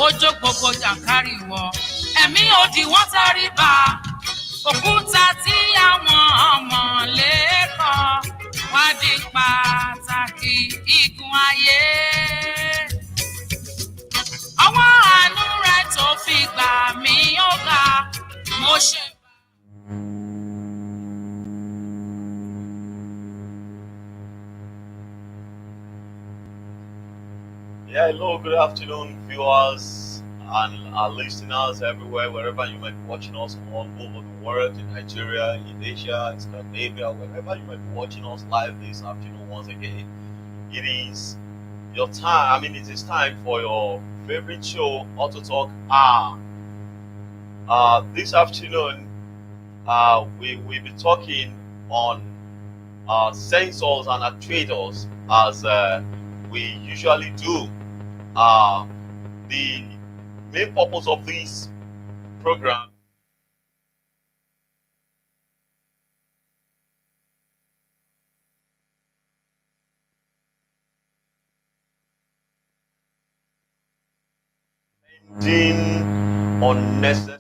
Ojo gbogbo jàǹkárìwọ, ẹ̀mí òdì wọ́n tẹríba. Òkúta tí àwọn ọmọlé kọ́ wá di pàtàkì igun ayé. Ọwọ́ àánú rẹ̀ tó fi gbà mí ó ga, mo ṣe. Yeah, hello, good afternoon, viewers and our listeners everywhere, wherever you might be watching us all over the world, in Nigeria, in Asia, in Scandinavia, wherever you might be watching us live this afternoon. Once again, it is your time. It is time for your favorite show, Auto Talk. This afternoon, we will be talking on sensors and actuators as we usually do. The main purpose of this program ending unnecessary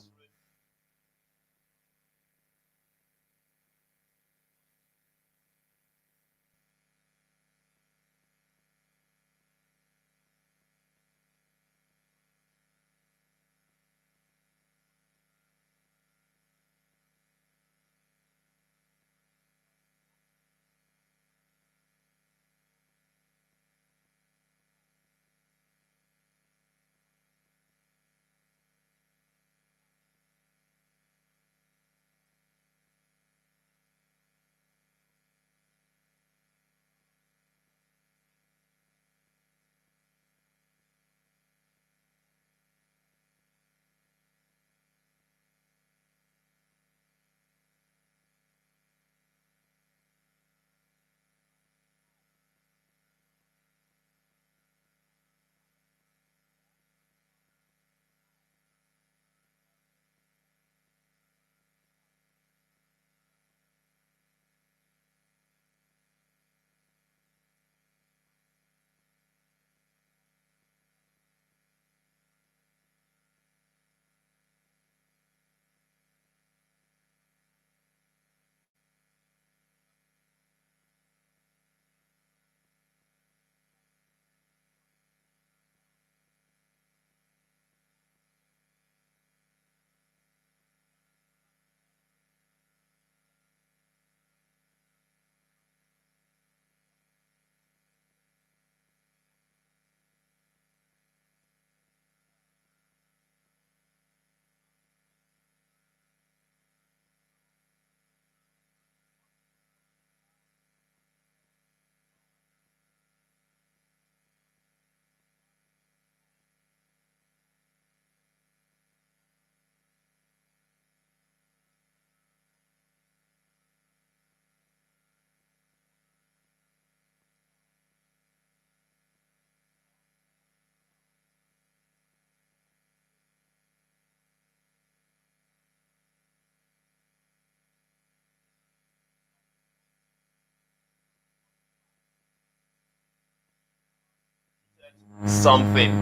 something.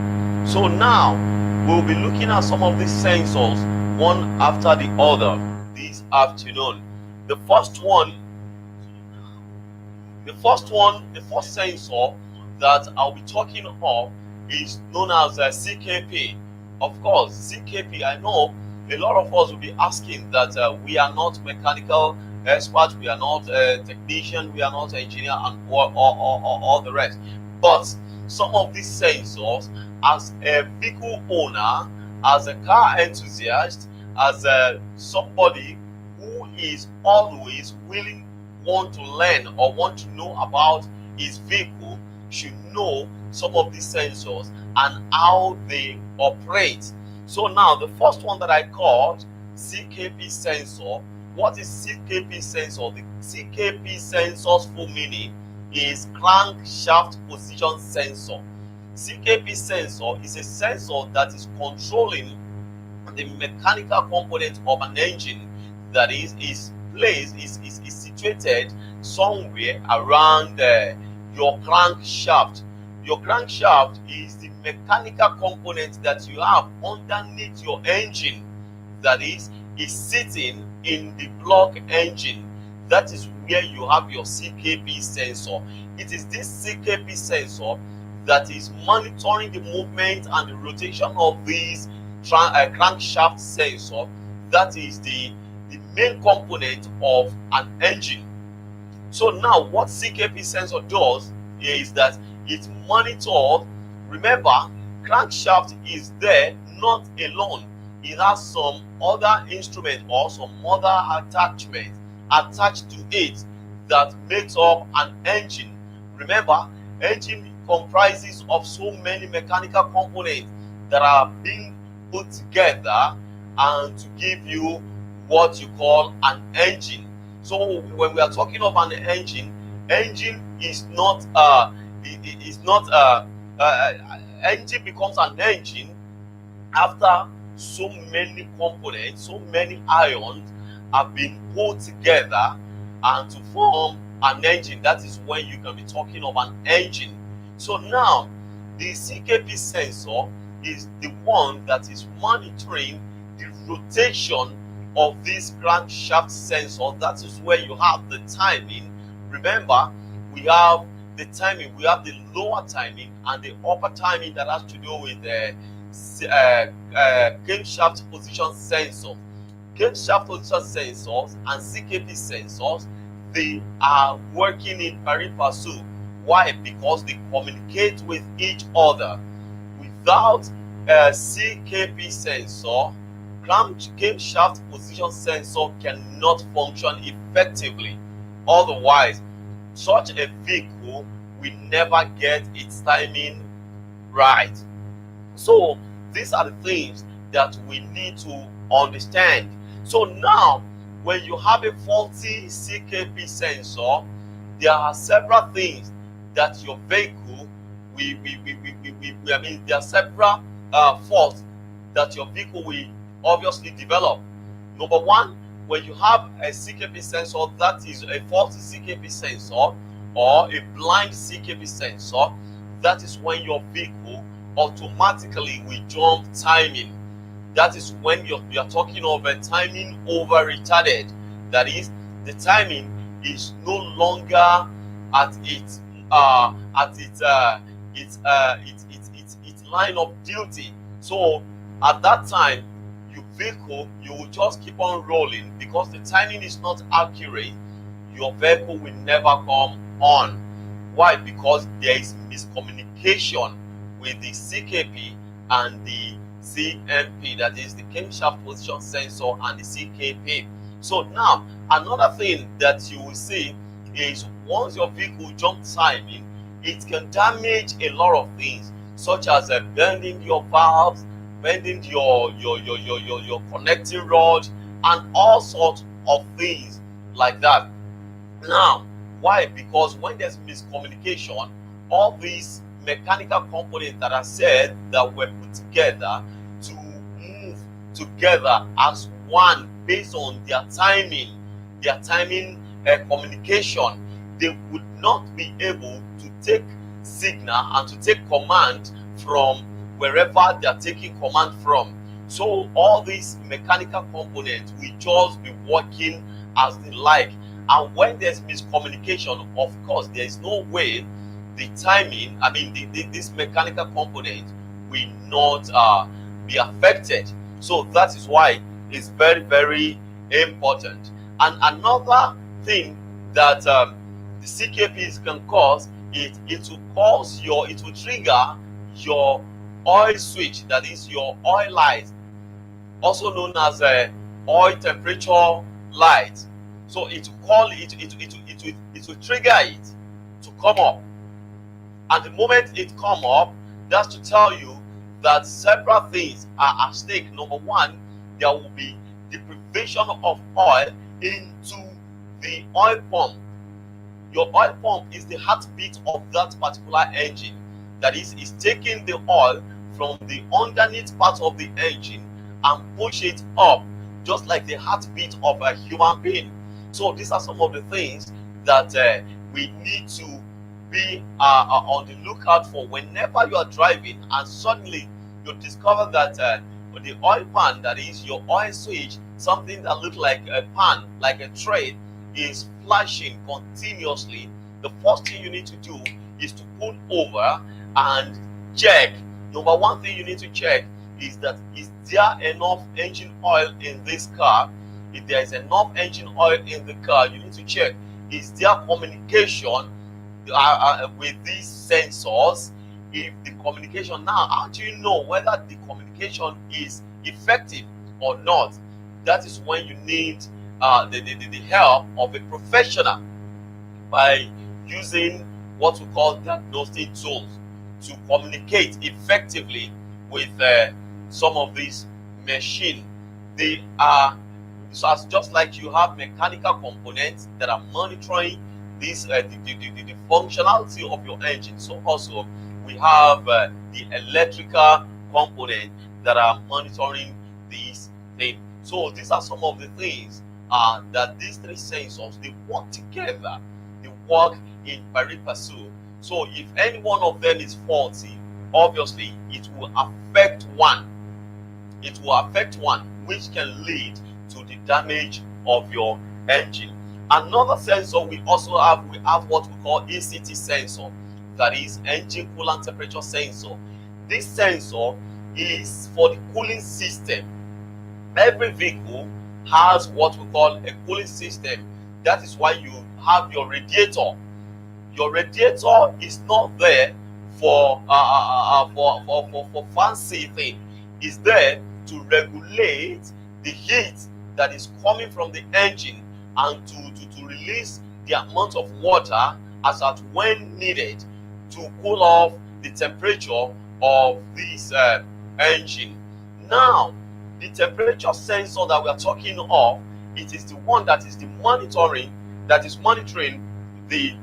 So now we'll be looking at some of these sensors one after the other this afternoon. The first sensor that I'll be talking of is known as CKP. Of course, CKP, I know a lot of us will be asking that we are not mechanical experts, we are not technician, we are not engineer, and all the rest. But some of these sensors, as a vehicle owner, as a car enthusiast, as somebody who is always willing, want to learn or want to know about his vehicle, should know some of these sensors and how they operate. So now the first one that I called CKP sensor. What is CKP sensor? The CKP sensor's full meaning is crankshaft position sensor. CKP sensor is a sensor that is controlling the mechanical component of an engine, that is situated somewhere around your crankshaft. Your crankshaft is the mechanical component that you have underneath your engine, that is sitting in the block engine. That is where you have your CKP sensor. It is this CKP sensor that is monitoring the movement and the rotation of these crankshaft sensor. That is the main component of an engine. So now what CKP sensor does is that it monitors. Remember, crankshaft is there not alone. It has some other instrument or some other attachment attached to it that makes up an engine. Remember, engine comprises of so many mechanical components that are being put together and to give you what you call an engine. So when we are talking of an engine, engine is not engine becomes an engine after so many components, so many ions have been put together and to form an engine. That is when you can be talking of an engine. So now the CKP sensor is the one that is monitoring the rotation of this crankshaft sensor. That is where you have the timing. Remember, we have the timing, we have the lower timing and the upper timing that has to do with the camshaft position sensor. Camshaft position sensors and CKP sensors, they are working in pari passu. Why? Because they communicate with each other. Without a CKP sensor, camshaft position sensor cannot function effectively. Otherwise, such a vehicle will never get its timing right. So these are the things that we need to understand. So now, when you have a faulty CKP sensor, there are several things that your vehicle there are several faults that your vehicle will obviously develop. Number one, when you have a CKP sensor that is a faulty CKP sensor or a blind CKP sensor, that is when your vehicle automatically will jump timing. That is when you are talking of a timing over retarded. That is, the timing is no longer at its line of duty. So at that time, your vehicle, you will just keep on rolling because the timing is not accurate. Your vehicle will never come on. Why? Because there is miscommunication with the CKP and the CMP, that is the camshaft position sensor and the CKP. So now, another thing that you will see is once your vehicle jumps timing, it can damage a lot of things, such as bending your valves, bending your connecting rod, and all sorts of things like that. Now, why? Because when there's miscommunication, all these mechanical components that are said that were put together to move together as one based on their timing communication, they would not be able to take signal and to take command from wherever they are taking command from. So all these mechanical components will just be working as they like. And when there's miscommunication, of course, there is no way the timing, this mechanical component will not be affected. So that is why it's very, very important. And another thing that the CKPs can cause, it will trigger your oil switch, that is your oil light, also known as a oil temperature light. So it will trigger it to come up. And the moment it come up, that's to tell you that several things are at stake. Number one, there will be deprivation of oil into the oil pump. Your oil pump is the heartbeat of that particular engine. That is taking the oil from the underneath part of the engine and push it up, just like the heartbeat of a human being. So these are some of the things that we need to be on the lookout for whenever you are driving and suddenly you discover that the oil pan, that is your oil switch, something that looks like a pan, like a tray, is flashing continuously. The first thing you need to do is to pull over and check. Number one thing you need to check is that, is there enough engine oil in this car? If there is enough engine oil in the car, you need to check, is there communication with these sensors? If the communication, now how do you know whether the communication is effective or not? That is when you need the help of a professional by using what we call diagnostic tools to communicate effectively with some of these machines. They are, so as just like you have mechanical components that are monitoring this the functionality of your engine, so also we have the electrical component that are monitoring these things. So these are some of the things that these three sensors, they work together, they work in pari passu. So if any one of them is faulty, obviously it will affect one. It will affect one, which can lead to the damage of your engine. Another sensor we also have, we have what we call ECT sensor, that is engine coolant temperature sensor. This sensor is for the cooling system. Every vehicle has what we call a cooling system. That is why you have your radiator. Your radiator is not there for fancy thing. It's there to regulate the heat that is coming from the engine and to release the amount of water as at when needed to cool off the temperature of this engine. Now, the temperature sensor that we are talking of, it is the one that is monitoring the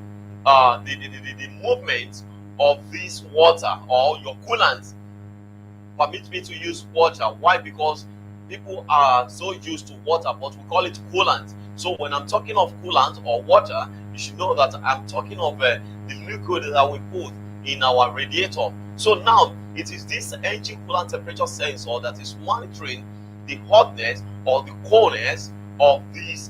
movement of this water or your coolant. Permit me to use water. Why? Because people are so used to water, but we call it coolant. So when I'm talking of coolant or water, you should know that I'm talking of the liquid that we put in our radiator. So now it is this engine coolant temperature sensor that is monitoring the hotness or the coldness of this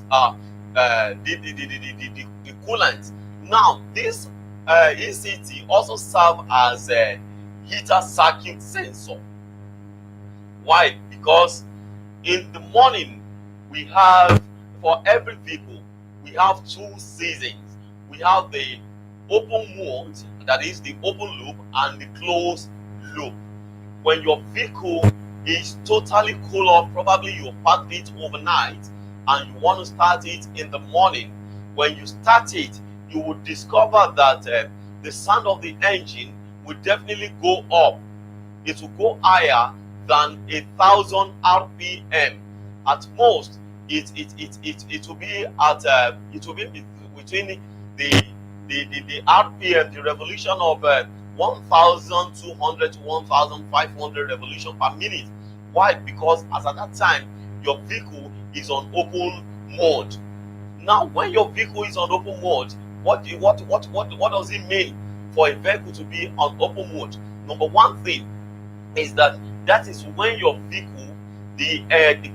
the coolant. Now this ECT also serves as a heater circuit sensor. Why? Because in the morning we have, for every vehicle, we have two seasons. We have the open mode, that is the open loop, and the closed loop. When your vehicle is totally cool off, probably you parked it overnight and you want to start it in the morning. When you start it, you will discover that the sound of the engine will definitely go up. It will go higher than 1,000 RPM. At most, it will be at between the RPM, the revolution of 1,200 to 1,500 revolution per minute. Why? Because as at that time your vehicle is on open mode. Now, when your vehicle is on open mode, what does it mean for a vehicle to be on open mode? Number one thing is that is when your vehicle, the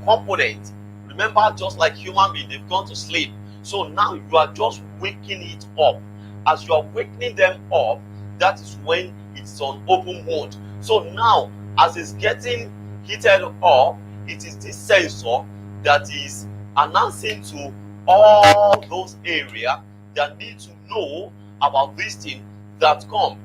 component, remember, just like human beings, they've gone to sleep. So now you are just waking it up. As you are waking them up, that is when it's on open mode. So now, as it's getting heated up, it is this sensor that is announcing to all those areas that need to know about this thing that come.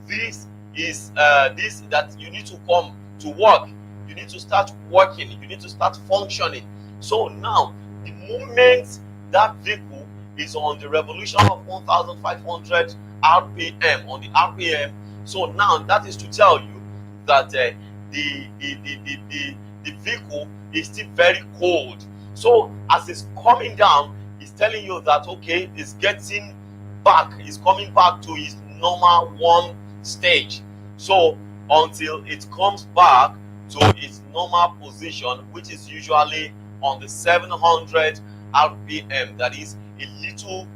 This is this that you need to come to work. You need to start working. You need to start functioning. So now, the moment that vehicle is on the revolution of 1,500 RPM, on the RPM, so now that is to tell you that the vehicle is still very cold. So as it's coming down, it's telling you that okay, it's getting back, it's coming back to its normal warm stage. So until it comes back to its normal position, which is usually on the 700 RPM, that is a little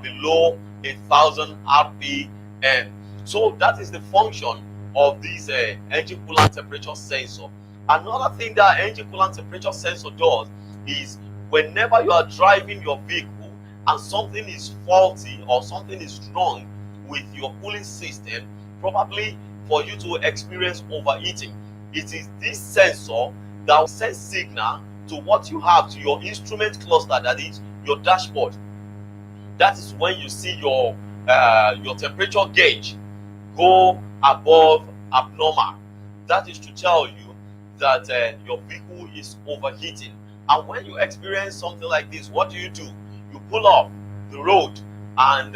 below 1,000 RPM. And so that is the function of this engine coolant temperature sensor. Another thing that engine coolant temperature sensor does is whenever you are driving your vehicle and something is faulty or something is wrong with your cooling system, probably for you to experience overheating, it is this sensor that will send signal to what you have, to your instrument cluster, that is your dashboard. That is when you see your temperature gauge go above abnormal. That is to tell you that your vehicle is overheating. And when you experience something like this, what do? You pull off the road and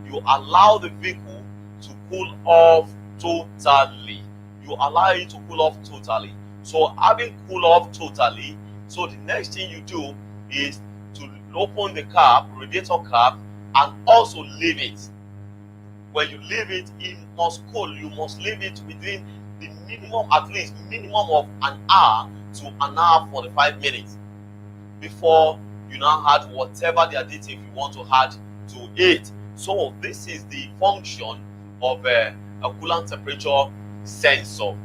you allow the vehicle to cool off totally. You allow it to cool off totally. So having cool off totally, so the next thing you do is to open the cap, radiator cap, and also leave it. When you leave it, it must cool. You must leave it within the minimum, at least minimum of an hour to an hour 45 minutes before you now add whatever the additive you want to add to it. So this is the function of a coolant temperature sensor.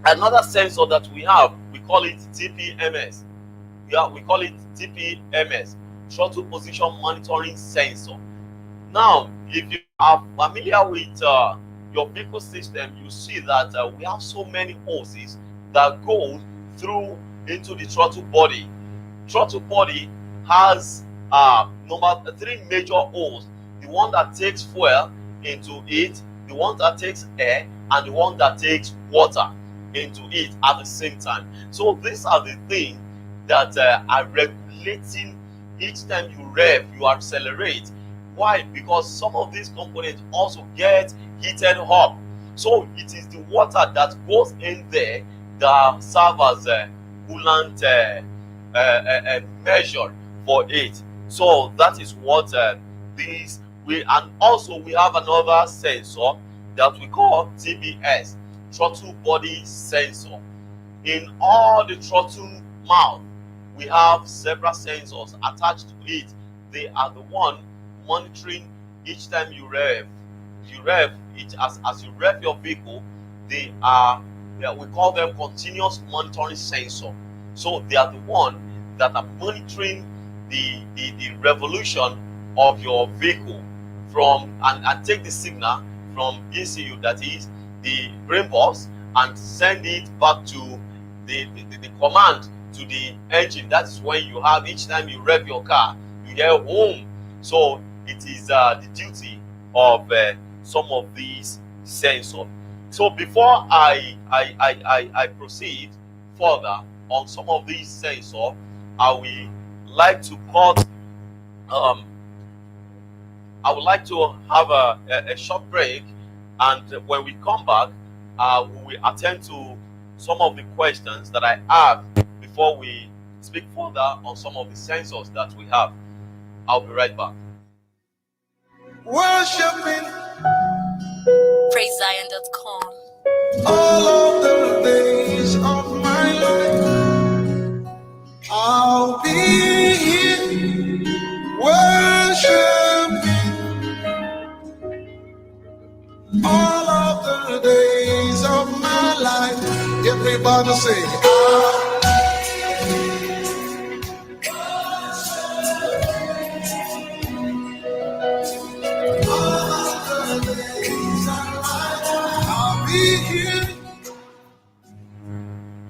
Another sensor that we have, we call it TPMS. Yeah, we call it TPMS, throttle position monitoring sensor. Now, if you are familiar with your vehicle system, you see that we have so many hoses that go through into the throttle body. Throttle body has number 3 major holes: the one that takes fuel into it, the one that takes air, and the one that takes water into it at the same time. So these are the things that are regulating each time you rev, you accelerate. Why? Because some of these components also get heated up. So it is the water that goes in there that serves as a coolant measure for it. So that is what these we, and also we have another sensor that we call TBS, throttle body sensor. In all the throttle mouth, we have several sensors attached to it. They are the one monitoring each time you rev. You rev it as you rev your vehicle. They are, we call them continuous monitoring sensor. So they are the one that are monitoring the revolution of your vehicle from and take the signal from ECU, that is the brain box, and send it back to the command to the engine. That is when you have, each time you rev your car, you hear home. So it is the duty of some of these sensors. So before I proceed further on some of these sensors, I will like to cut. I would like to have a short break, and when we come back, we will attend to some of the questions that I have before we speak further on some of the sensors that we have. I'll be right back. Worshiping PraiseZion.com. All of the days of my life, I'll be here worshiping. All of the days of my life, everybody say, all of the days of my life, I'll be here.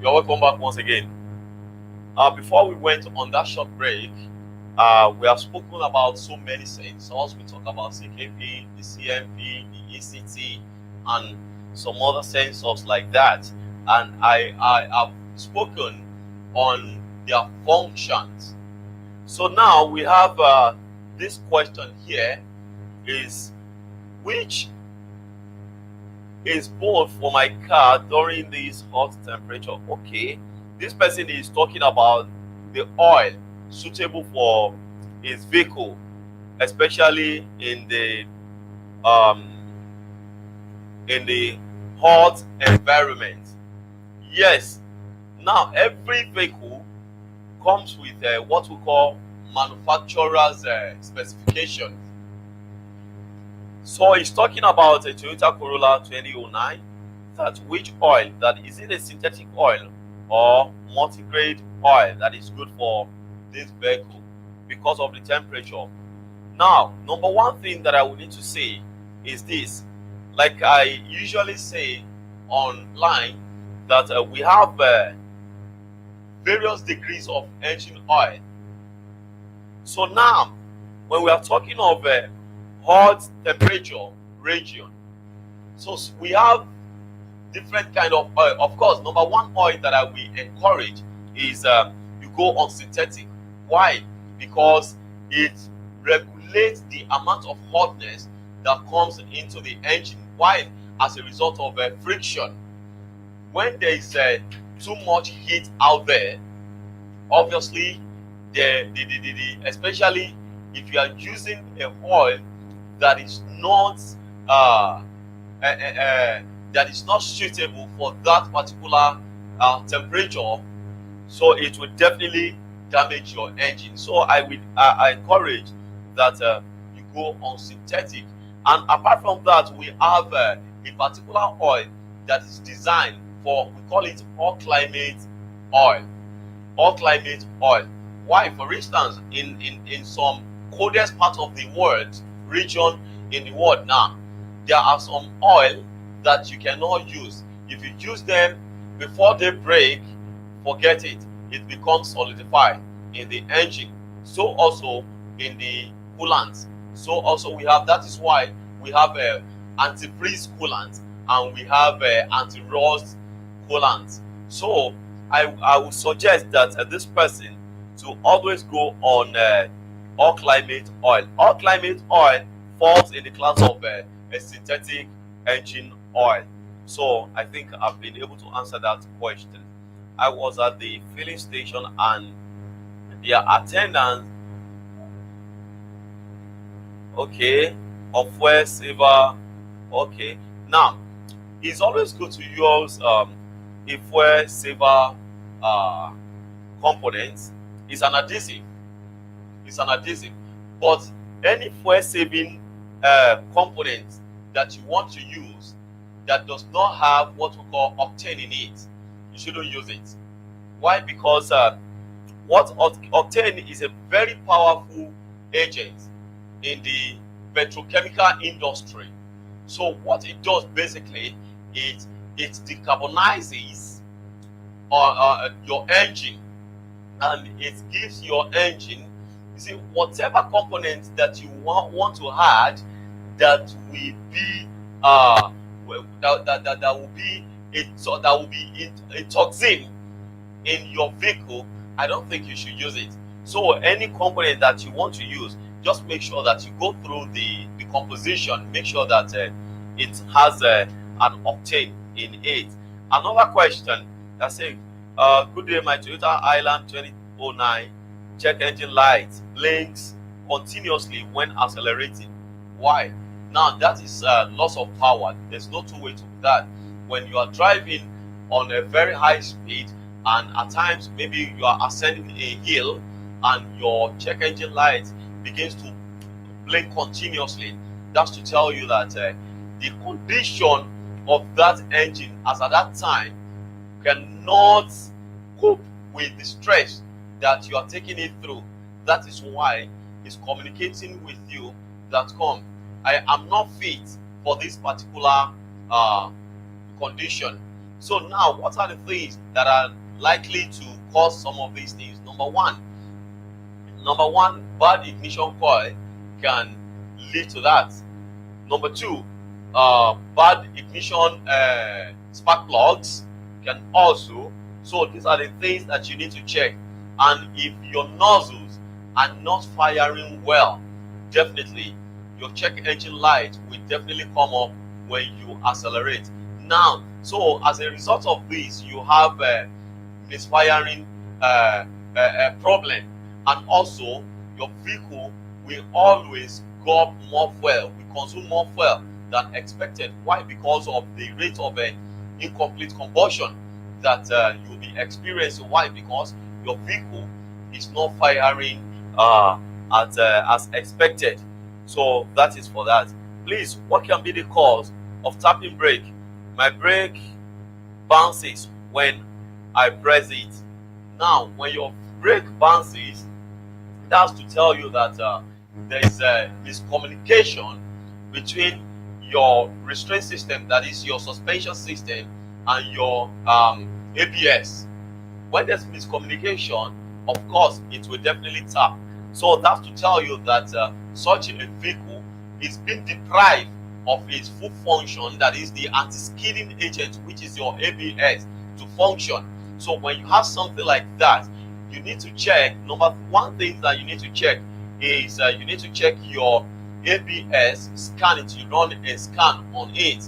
You're welcome back once again. Before we went on that short break, we have spoken about so many sensors. We talk about CKP, the CMP, the ECT, and some other sensors like that. And I have spoken on their functions. So now we have this question here is, which is both for my car during this hot temperature? Okay, this person is talking about the oil suitable for his vehicle, especially in the hot environment. Yes, now every vehicle comes with what we call manufacturer's specification. So he's talking about a Toyota Corolla 2009. That which oil, that is it a synthetic oil or multi-grade oil that is good for this vehicle because of the temperature. Now, number one thing that I would need to say is this. Like I usually say online, that we have various degrees of engine oil. So now, when we are talking of hot temperature region, so we have different kind of oil. Of course, number one oil that I will encourage is you go on synthetic. Why? Because it regulates the amount of hotness that comes into the engine. Why? As a result of friction. When there is too much heat out there, obviously, especially if you are using a oil that is not that is not suitable for that particular temperature, so it will definitely damage your engine. So I encourage that you go on synthetic. And apart from that, we have a particular oil that is designed for, we call it all climate oil. All climate oil. Why? For instance, in some coldest part of the world, region in the world now, there are some oil that you cannot use. If you use them before they break, forget it. It becomes solidified in the engine. So also in the coolant. So also we have, that is why we have a antifreeze coolant and we have a anti-rust coolant. So I would suggest that this person to always go on all climate oil. All climate oil falls in the class of a synthetic engine oil. So I think I've been able to answer that question. I was at the filling station and their attendant, okay, of fuel saver, okay. Now, it's always good to use a fuel saver component. It's an adhesive. It's an adhesive. But any fuel saving component that you want to use that does not have what we call octane in it, you shouldn't use it. Why? Because octane is a very powerful agent in the petrochemical industry. So what it does basically is it decarbonizes your engine, and it gives your engine, you see, whatever component that you want to add that will be that will be a toxin in your vehicle, I don't think you should use it. So any component that you want to use, just make sure that you go through the composition, make sure that it has an octane in it. Another question that says, good day, my Toyota Island 2009 check engine light blinks continuously when accelerating. Why? Now that is loss of power. There's no two way to that. When you are driving on a very high speed, and at times maybe you are ascending a hill and your check engine light begins to blink continuously, that's to tell you that the condition of that engine as at that time cannot cope with the stress that you are taking it through. That is why it's communicating with you that I am not fit for this particular condition. So now, what are the things that are likely to cause some of these things? Number one, bad ignition coil can lead to that. Number two, bad ignition spark plugs can also. So these are the things that you need to check. And if your nozzles are not firing well, definitely your check engine light will definitely come up when you accelerate. Now, so as a result of this, you have a misfiring problem, and also your vehicle will always go up more fuel, will consume more fuel than expected. Why? Because of the rate of incomplete combustion that you'll be experiencing. Why? Because your vehicle is not firing as expected. So that is for that. Please, what can be the cause of tapping brake? My brake bounces when I press it. Now, when your brake bounces, that's to tell you that there is a miscommunication between your restraint system, that is your suspension system, and your ABS. When there's miscommunication, of course, it will definitely tap. So that's to tell you that such a vehicle is being deprived of its full function, that is the anti-skidding agent, which is your ABS, to function. So when you have something like that, you need to check. Number one thing that you need to check is you need to check your ABS, scan it. You run a scan on it.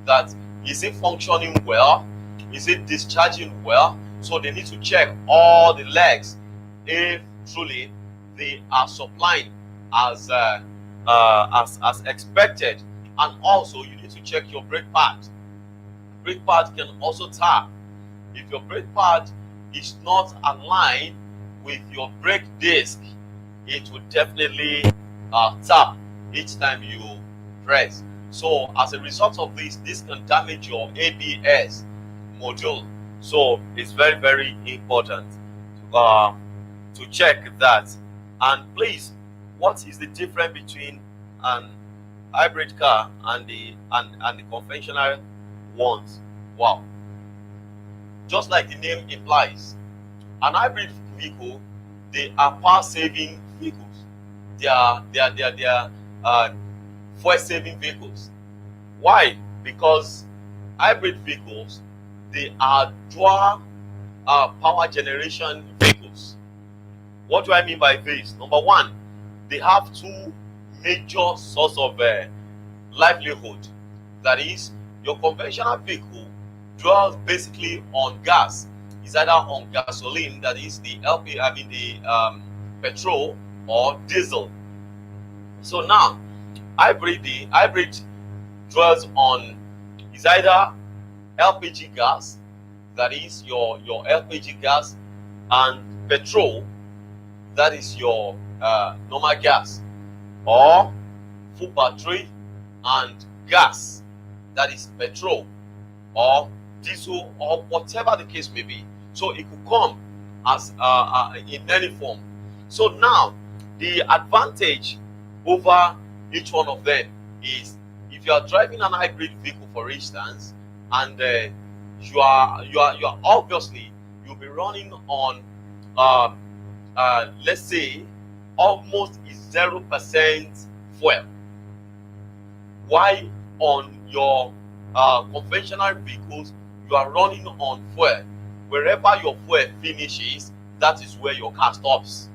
That is it functioning well? Is it discharging well? So they need to check all the legs if truly they are supplying as expected. And also you need to check your brake pad. Brake pad can also tap. If your brake pad is not aligned with your brake disc, it will definitely tap each time you press. So as a result of this can damage your ABS module. So it's very, very important to check that. And please, what is the difference between an hybrid car and the conventional ones? Wow. Just like the name implies, an hybrid vehicle, they are power saving vehicles. They are fuel saving vehicles. Why? Because hybrid vehicles, they are dual power generation vehicles. What do I mean by this? Number one, they have two major sources of livelihood. That is, your conventional vehicle draws basically on gas. It's either on gasoline, that is the petrol, or diesel. So now, hybrid draws on is either LPG gas, that is your LPG gas, and petrol, that is your normal gas, or full battery and gas, that is petrol or diesel, or whatever the case may be. So it could come as in any form. So now the advantage over each one of them is, if you are driving an hybrid vehicle, for instance, and you are obviously, you'll be running on let's say almost 0% fuel. Why on your conventional vehicles you are running on fuel? Wherever your fuel finishes, that is where your car stops.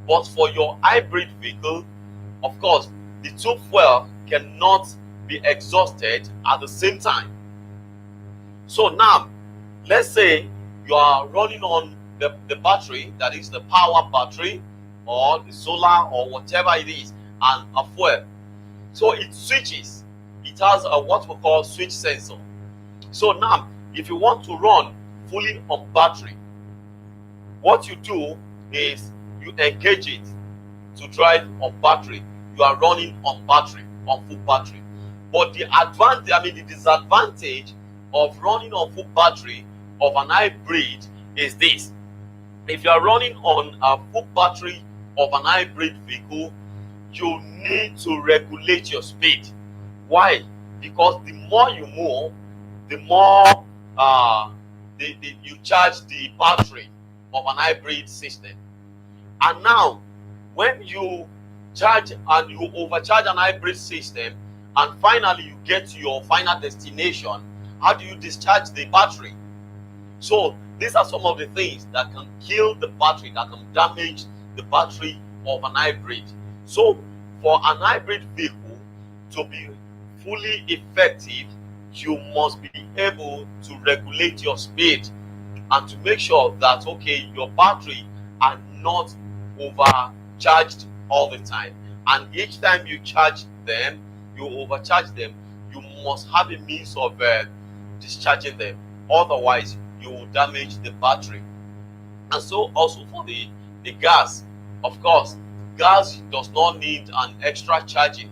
But for your hybrid vehicle, of course, the two fuel cannot be exhausted at the same time. So now, let's say you are running on the battery, that is the power battery or the solar or whatever it is, and a fuel. So it switches. It has a what we call switch sensor. So now, if you want to run fully on battery, what you do is you engage it to drive on battery. You are running on battery, on full battery. But the disadvantage of running on full battery of an hybrid is this: if you are running on a full battery of an hybrid vehicle, you need to regulate your speed. Why? Because the more you move, the more you charge the battery of an hybrid system. And now, when you charge and you overcharge an hybrid system, and finally you get to your final destination, how do you discharge the battery? So these are some of the things that can kill the battery, that can damage the battery of an hybrid. So for an hybrid vehicle to be fully effective, you must be able to regulate your speed and to make sure that, okay, your battery are not overcharged all the time. And each time you charge them, you overcharge them, you must have a means of discharging them. Otherwise, you will damage the battery. And so also for the gas, of course, gas does not need an extra charging.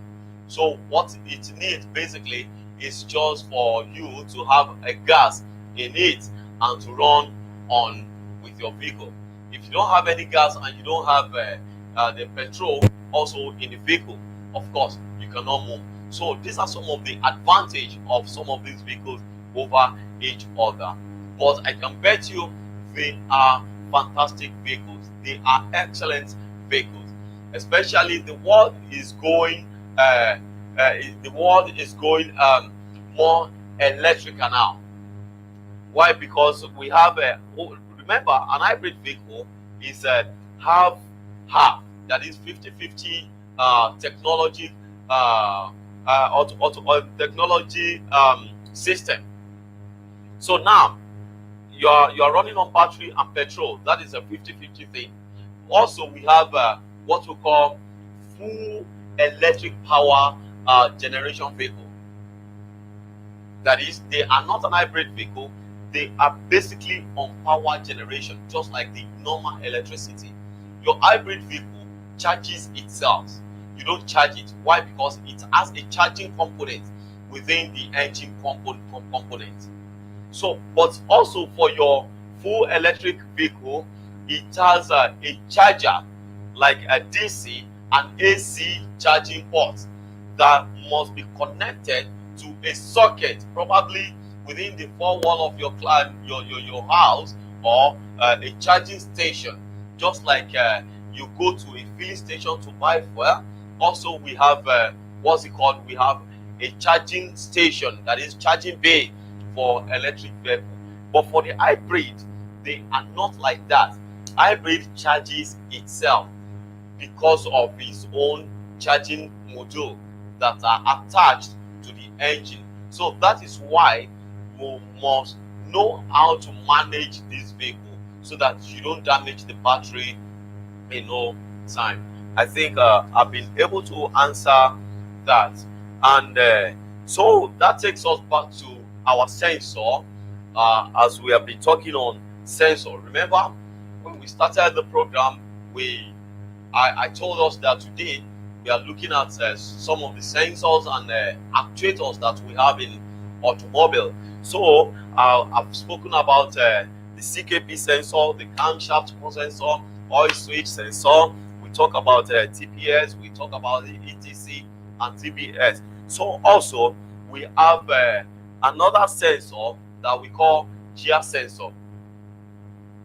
So what it needs basically is just for you to have a gas in it and to run on with your vehicle. If you don't have any gas and you don't have the petrol also in the vehicle, of course you cannot move. So these are some of the advantage of some of these vehicles over each other. But I can bet you they are fantastic vehicles. They are excellent vehicles. Especially the world is going uh, the world is going more electrical now. Why? Because we have remember, an hybrid vehicle is half half. That is 50-50 technology technology system. So now you are running on battery and petrol. That is a 50-50 thing. Also, we have what we call full electric power generation vehicle. That is, they are not an hybrid vehicle. They are basically on power generation, just like the normal electricity. Your hybrid vehicle charges itself. You don't charge it. Why? Because it has a charging component within the engine component. So, but also for your full electric vehicle, it has a charger like a DC and AC charging port that must be connected to a socket, probably within the four wall of your your house, or a charging station. Just like you go to a filling station to buy fuel. Also, we have what's it called? We have a charging station, that is charging bay for electric vehicle. But for the hybrid, they are not like that. Hybrid charges itself because of its own charging module that are attached to the engine. So that is why you must know how to manage this vehicle so that you don't damage the battery in no time. I think I've been able to answer that. And so that takes us back to our sensor, as we have been talking on sensor. Remember, when we started the program, I told us that today we are looking at some of the sensors and actuators that we have in automobile. So I've spoken about the CKP sensor, the camshaft sensor, oil switch sensor. We talk about TPS, we talk about the ETC and TBS. So also we have another sensor that we call gear sensor.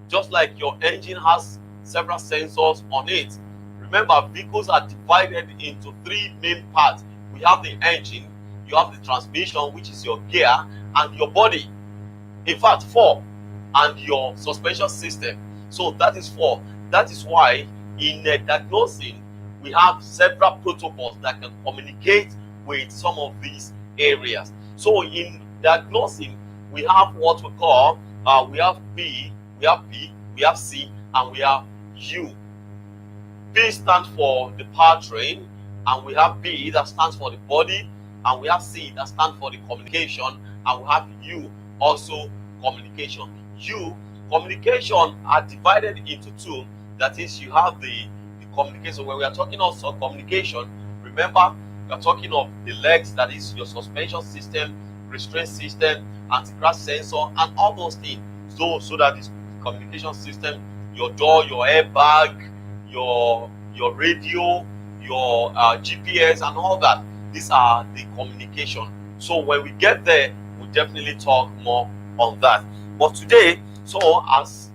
Just like your engine has several sensors on it. Remember, vehicles are divided into three main parts. We have the engine, you have the transmission, which is your gear, and your body. In fact, four, and your suspension system. So that is four. That is why in diagnosing, we have several protocols that can communicate with some of these areas. So in diagnosing, we have what we call, we have P, we have P, we have C, and we have U. P stands for the powertrain, and we have B that stands for the body, and we have C that stands for the communication, and we have U also communication. U communication are divided into two. That is, you have the communication. When we are talking also communication, remember we are talking of the legs, that is your suspension system, restraint system, anti-crash sensor, and all those things. So that this communication system, your door, your airbag, your radio, your GPS, and all that. These are the communication. So when we get there, we'll definitely talk more on that. But today, so as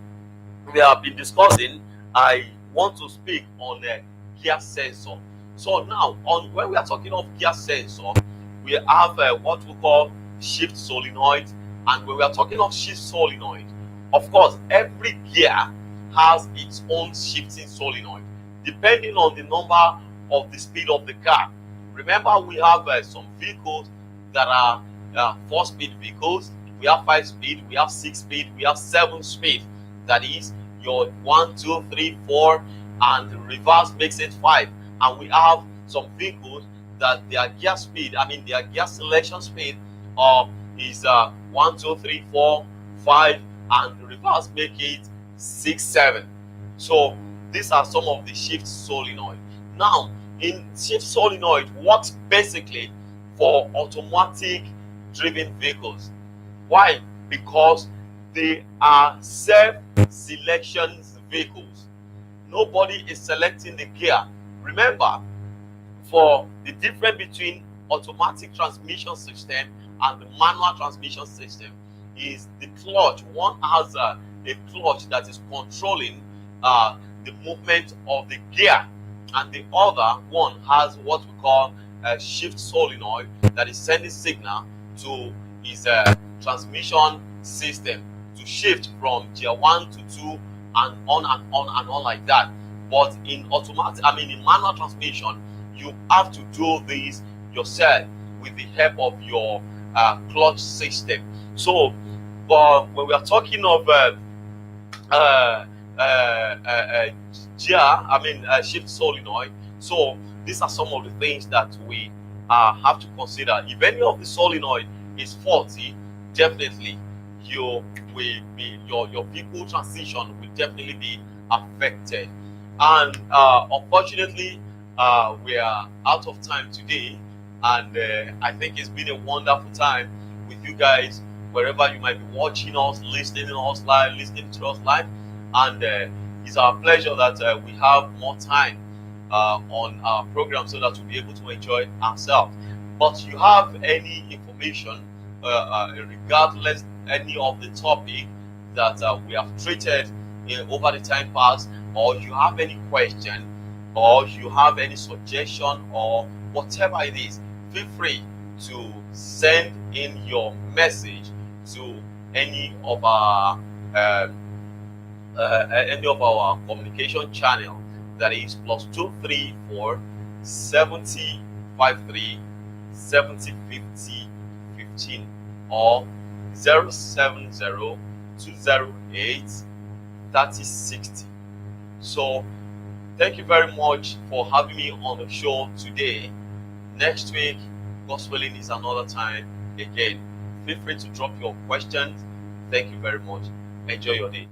we have been discussing, I want to speak on the gear sensor. So now, when we are talking of gear sensor, we have what we call shift solenoid. And when we are talking of shift solenoid, of course, every gear has its own shifting solenoid, depending on the number of the speed of the car. Remember, we have some vehicles that are 4-speed vehicles. We have 5-speed, we have 6-speed, we have 7-speed. That is your 1, 2, 3, 4, and the reverse makes it 5. And we have some vehicles that their gear speed, their gear selection speed is 1, 2, 3, 4, 5, and the reverse make it 6, 7. So these are some of the shift solenoid. Now, in shift solenoid works basically for automatic driven vehicles. Why? Because they are self-selection vehicles. Nobody is selecting the gear. Remember, for the difference between automatic transmission system and the manual transmission system is the clutch. One has a clutch that is controlling the movement of the gear, and the other one has what we call a shift solenoid that is sending signal to his transmission system to shift from gear 1 to 2 and on and on and on like that. But in in manual transmission, you have to do this yourself with the help of your clutch system. So, when we are talking of shift solenoid, so these are some of the things that we have to consider. If any of the solenoid is faulty, definitely your vehicle transition will definitely be affected. And unfortunately, we are out of time today, and I think it's been a wonderful time with you guys, wherever you might be watching us, listening to us live, and it's our pleasure that we have more time on our program so that we'll be able to enjoy ourselves. But you have any information regardless any of the topic that we have treated over the time past, or you have any question, or you have any suggestion, or whatever it is, feel free to send in your message to any of our communication channel, that is +234 70 53 70 50 15, or 070 208 30 60. So thank you very much for having me on the show today. Next week, God's willing, is another time again. Feel free to drop your questions. Thank you very much. Enjoy your day.